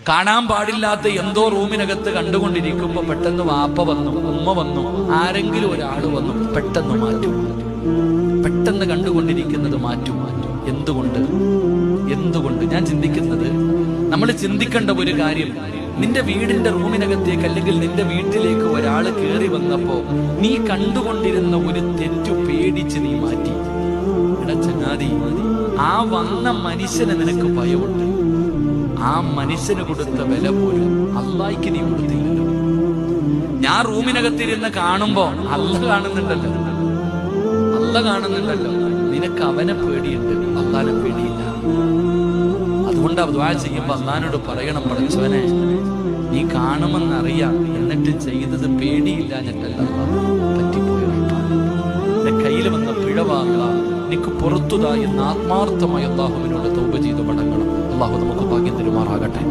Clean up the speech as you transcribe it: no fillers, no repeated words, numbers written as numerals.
കാണാൻ പാടില്ലാത്ത എന്തോ റൂമിനകത്ത് കണ്ടുകൊണ്ടിരിക്കുമ്പോ പെട്ടെന്ന് വാപ്പ വന്നു, ഉമ്മ വന്നു, ആരെങ്കിലും ഒരാൾ വന്നു, പെട്ടെന്ന് മാറ്റും. പെട്ടെന്ന് കണ്ടുകൊണ്ടിരിക്കുന്നത് മാറ്റും. എന്തുകൊണ്ട് ഞാൻ ചിന്തിക്കുന്നത്, നമ്മൾ ചിന്തിക്കേണ്ട ഒരു കാര്യം, നിന്റെ വീടിന്റെ റൂമിനകത്തേക്ക് അല്ലെങ്കിൽ നിന്റെ വീട്ടിലേക്ക് ഒരാൾ കയറി വന്നപ്പോ നീ കണ്ടുകൊണ്ടിരുന്ന ഒരു തെറ്റു പേടിച്ച് നീ മാറ്റി. എടാ ചങ്ങാതി, ആ വന്ന മനുഷ്യന് നിനക്ക് ഭയമുണ്ട്. ആ മനുഷ്യന് കൊടുത്ത വില പോലും അല്ലാഹ്ക്ക് നീ കൊടുത്തില്ലല്ലോ. ഞാൻ റൂമിനകത്തിരുന്ന് കാണുമ്പോ അല്ല കാണുന്നുണ്ടല്ലോ, നിനക്ക് അവനെ പേടിയുണ്ട്, അല്ലാഹ്നെ പേടിയില്ല. അതുകൊണ്ടാ ദുആ ചെയ്യുമ്പോ അല്ലാഹ്നോട് പറയണം, പടച്ചവനെ നീ കാണുമെന്നറിയാം, എന്നിട്ട് ചെയ്തത് പേടിയില്ലാഞ്ഞിട്ടല്ല, പറ്റിപ്പോയ എന്റെ കയ്യിൽ വന്ന പിഴവാകുക എനിക്ക് പുറത്തുതാ എന്ന് ആത്മാർത്ഥമായി അല്ലാഹുവിനോട് തൗബ ചെയ്ത് മടങ്ങണം. അല്ലാഹു നമുക്ക് ഭാഗ്യം തരുമാറാകട്ടെ.